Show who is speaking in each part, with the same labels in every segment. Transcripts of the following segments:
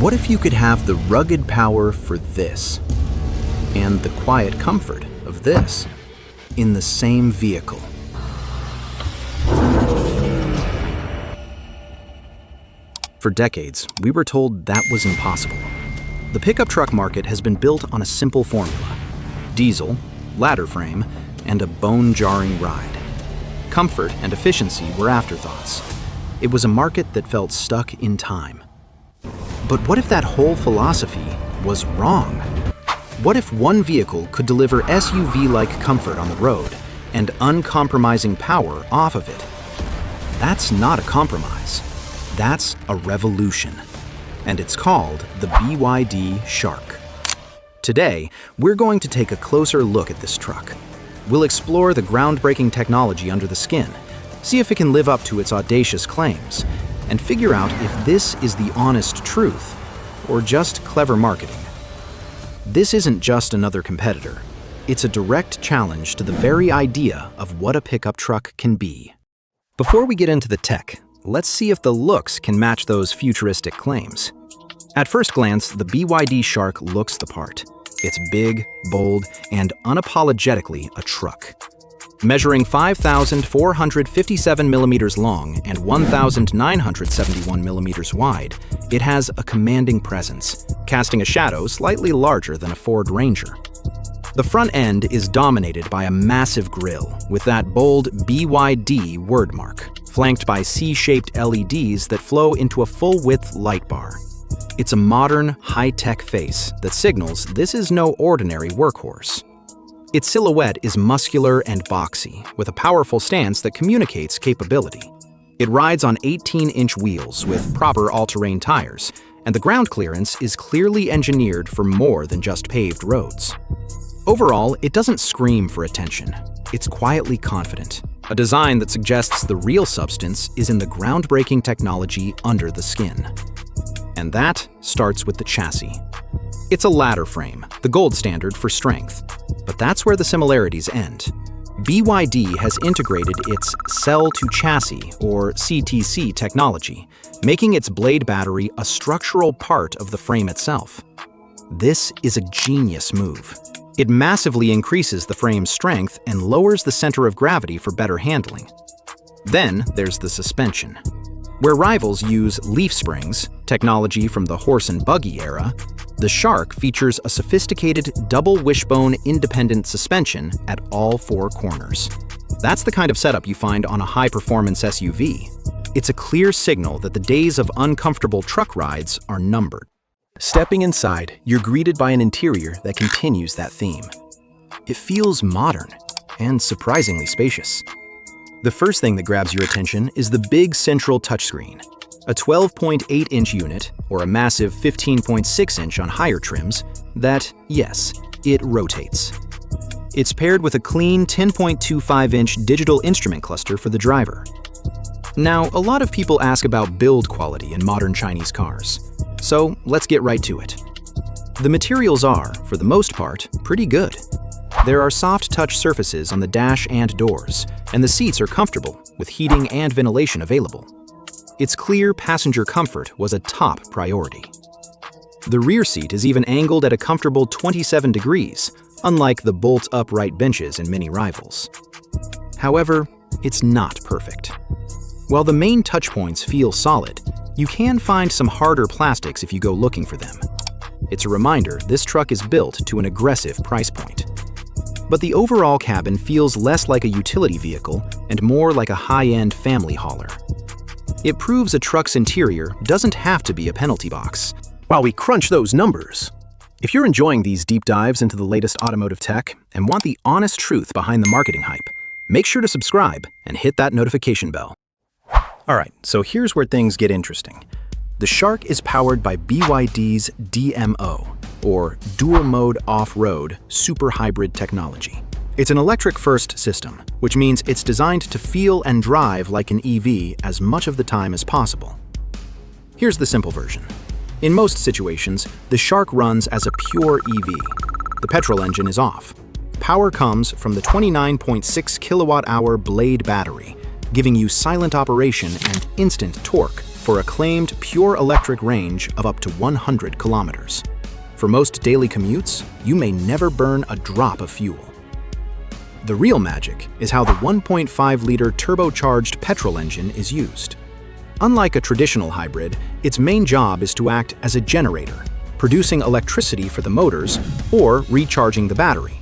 Speaker 1: What if you could have the rugged power for this and the quiet comfort of this in the same vehicle? For decades, we were told that was impossible. The pickup truck market has been built on a simple formula: diesel, ladder frame, and a bone-jarring ride. Comfort and efficiency were afterthoughts. It was a market that felt stuck in time. But what if that whole philosophy was wrong? What if one vehicle could deliver SUV-like comfort on the road and uncompromising power off of it? That's not a compromise. That's a revolution. And it's called the BYD Shark. Today, we're going to take a closer look at this truck. We'll explore the groundbreaking technology under the skin, see if it can live up to its audacious claims, and figure out if this is the honest truth or just clever marketing. This isn't just another competitor. It's a direct challenge to the very idea of what a pickup truck can be. Before we get into the tech, let's see if the looks can match those futuristic claims. At first glance, the BYD Shark looks the part. It's big, bold, and unapologetically a truck. Measuring 5,457 millimeters long and 1,971 millimeters wide, it has a commanding presence, casting a shadow slightly larger than a Ford Ranger. The front end is dominated by a massive grille with that bold BYD wordmark, flanked by C-shaped LEDs that flow into a full-width light bar. It's a modern, high-tech face that signals this is no ordinary workhorse. Its silhouette is muscular and boxy, with a powerful stance that communicates capability. It rides on 18-inch wheels with proper all-terrain tires, and the ground clearance is clearly engineered for more than just paved roads. Overall, it doesn't scream for attention. It's quietly confident, a design that suggests the real substance is in the groundbreaking technology under the skin. And that starts with the chassis. It's a ladder frame, the gold standard for strength. But that's where the similarities end. BYD has integrated its cell-to-chassis, or CTC technology, making its blade battery a structural part of the frame itself. This is a genius move. It massively increases the frame's strength and lowers the center of gravity for better handling. Then there's the suspension. Where rivals use leaf springs, technology from the horse and buggy era, the Shark features a sophisticated double wishbone independent suspension at all four corners. That's the kind of setup you find on a high-performance SUV. It's a clear signal that the days of uncomfortable truck rides are numbered. Stepping inside, you're greeted by an interior that continues that theme. It feels modern and surprisingly spacious. The first thing that grabs your attention is the big central touchscreen. A 12.8-inch unit, or a massive 15.6-inch on higher trims, that, yes, it rotates. It's paired with a clean 10.25-inch digital instrument cluster for the driver. Now, a lot of people ask about build quality in modern Chinese cars. So let's get right to it. The materials are, for the most part, pretty good. There are soft touch surfaces on the dash and doors, and the seats are comfortable, with heating and ventilation available. Its clear passenger comfort was a top priority. The rear seat is even angled at a comfortable 27 degrees, unlike the bolt-upright benches in many rivals. However, it's not perfect. While the main touchpoints feel solid, you can find some harder plastics if you go looking for them. It's a reminder this truck is built to an aggressive price point. But the overall cabin feels less like a utility vehicle and more like a high-end family hauler. It proves a truck's interior doesn't have to be a penalty box. While we crunch those numbers, if you're enjoying these deep dives into the latest automotive tech and want the honest truth behind the marketing hype, make sure to subscribe and hit that notification bell. Alright, so here's where things get interesting. The Shark is powered by BYD's DMO, or Dual Mode Off-Road Super Hybrid technology. It's an electric-first system, which means it's designed to feel and drive like an EV as much of the time as possible. Here's the simple version. In most situations, the Shark runs as a pure EV. The petrol engine is off. Power comes from the 29.6 kilowatt-hour Blade battery, giving you silent operation and instant torque for a claimed pure electric range of up to 100 kilometers. For most daily commutes, you may never burn a drop of fuel. The real magic is how the 1.5-liter turbocharged petrol engine is used. Unlike a traditional hybrid, its main job is to act as a generator, producing electricity for the motors or recharging the battery.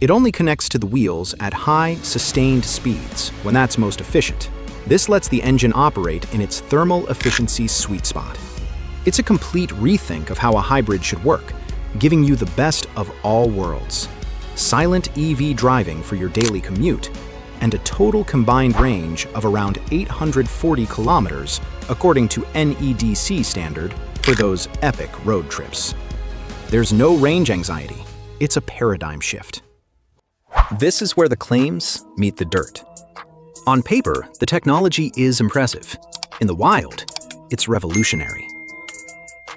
Speaker 1: It only connects to the wheels at high, sustained speeds when that's most efficient. This lets the engine operate in its thermal efficiency sweet spot. It's a complete rethink of how a hybrid should work, giving you the best of all worlds. Silent EV driving for your daily commute, and a total combined range of around 840 kilometers, according to NEDC standard, for those epic road trips. There's no range anxiety. It's a paradigm shift. This is where the claims meet the dirt. On paper, the technology is impressive. In the wild, it's revolutionary.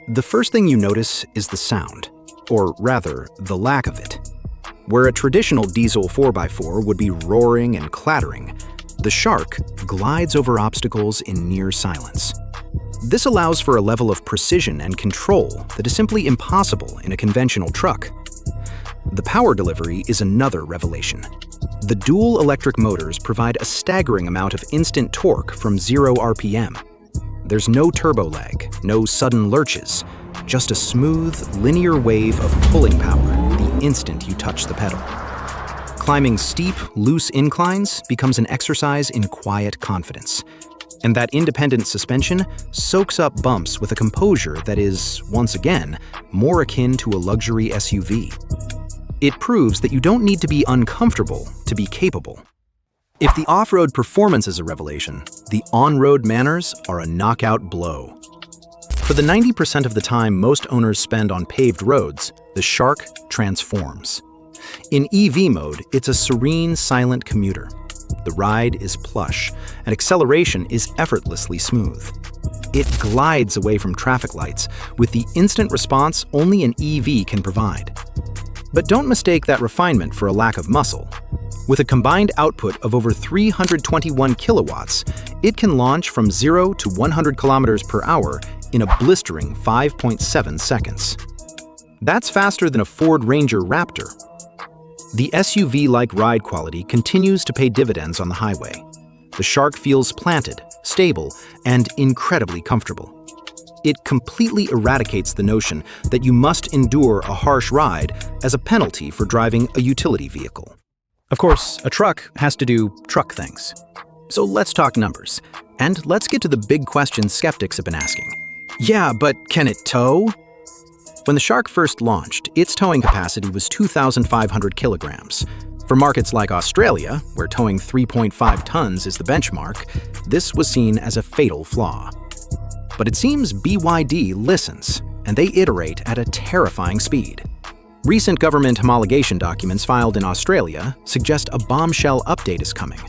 Speaker 1: The first thing you notice is the sound, or rather, the lack of it. Where a traditional diesel 4x4 would be roaring and clattering, the Shark glides over obstacles in near silence. This allows for a level of precision and control that is simply impossible in a conventional truck. The power delivery is another revelation. The dual electric motors provide a staggering amount of instant torque from 0 RPM. There's no turbo lag, no sudden lurches, just a smooth, linear wave of pulling power the instant you touch the pedal. Climbing steep, loose inclines becomes an exercise in quiet confidence. And that independent suspension soaks up bumps with a composure that is, once again, more akin to a luxury SUV. It proves that you don't need to be uncomfortable to be capable. If the off-road performance is a revelation, the on-road manners are a knockout blow. For the 90% of the time most owners spend on paved roads, the Shark transforms. In EV mode, it's a serene, silent commuter. The ride is plush, and acceleration is effortlessly smooth. It glides away from traffic lights with the instant response only an EV can provide. But don't mistake that refinement for a lack of muscle. With a combined output of over 321 kilowatts, it can launch from 0 to 100 kilometers per hour in a blistering 5.7 seconds. That's faster than a Ford Ranger Raptor. The SUV-like ride quality continues to pay dividends on the highway. The Shark feels planted, stable, and incredibly comfortable. It completely eradicates the notion that you must endure a harsh ride as a penalty for driving a utility vehicle. Of course, a truck has to do truck things. So let's talk numbers. And let's get to the big questions skeptics have been asking. Yeah, but can it tow? When the Shark first launched, its towing capacity was 2,500 kilograms. For markets like Australia, where towing 3.5 tons is the benchmark, this was seen as a fatal flaw. But it seems BYD listens, and they iterate at a terrifying speed. Recent government homologation documents filed in Australia suggest a bombshell update is coming,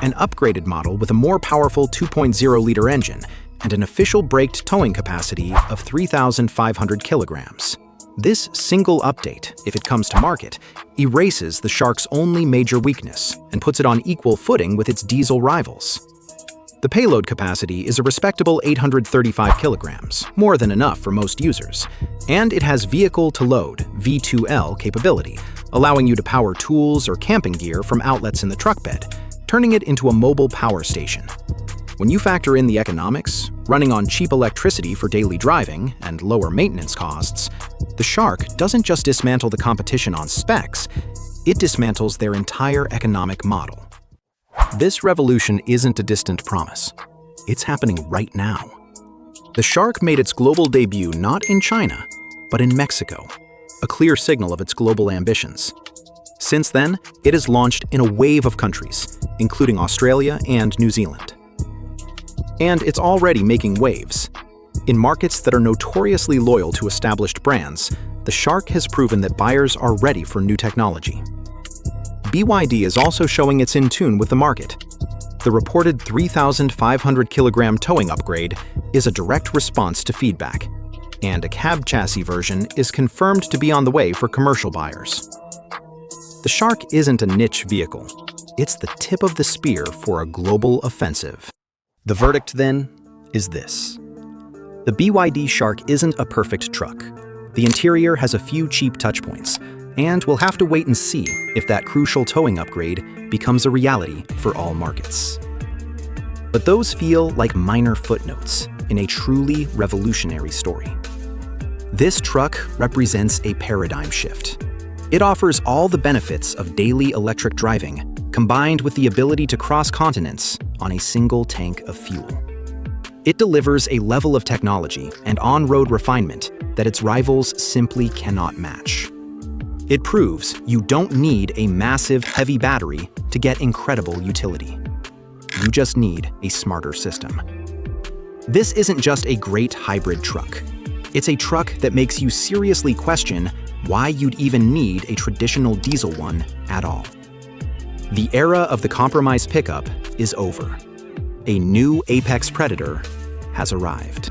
Speaker 1: an upgraded model with a more powerful 2.0-liter engine and an official braked towing capacity of 3,500 kilograms. This single update, if it comes to market, erases the Shark's only major weakness and puts it on equal footing with its diesel rivals. The payload capacity is a respectable 835 kilograms, more than enough for most users, and it has vehicle-to-load (V2L) capability, allowing you to power tools or camping gear from outlets in the truck bed, turning it into a mobile power station. When you factor in the economics, running on cheap electricity for daily driving, and lower maintenance costs, the Shark doesn't just dismantle the competition on specs, it dismantles their entire economic model. This revolution isn't a distant promise. It's happening right now. The Shark made its global debut not in China, but in Mexico, a clear signal of its global ambitions. Since then, it has launched in a wave of countries, including Australia and New Zealand. And it's already making waves. In markets that are notoriously loyal to established brands, the Shark has proven that buyers are ready for new technology. BYD is also showing it's in tune with the market. The reported 3,500 kilogram towing upgrade is a direct response to feedback, and a cab chassis version is confirmed to be on the way for commercial buyers. The Shark isn't a niche vehicle. It's the tip of the spear for a global offensive. The verdict, then, is this. The BYD Shark isn't a perfect truck. The interior has a few cheap touchpoints, and we'll have to wait and see if that crucial towing upgrade becomes a reality for all markets. But those feel like minor footnotes in a truly revolutionary story. This truck represents a paradigm shift. It offers all the benefits of daily electric driving, combined with the ability to cross continents on a single tank of fuel. It delivers a level of technology and on-road refinement that its rivals simply cannot match. It proves you don't need a massive, heavy battery to get incredible utility. You just need a smarter system. This isn't just a great hybrid truck. It's a truck that makes you seriously question why you'd even need a traditional diesel one at all. The era of the compromised pickup is over. A new apex predator has arrived.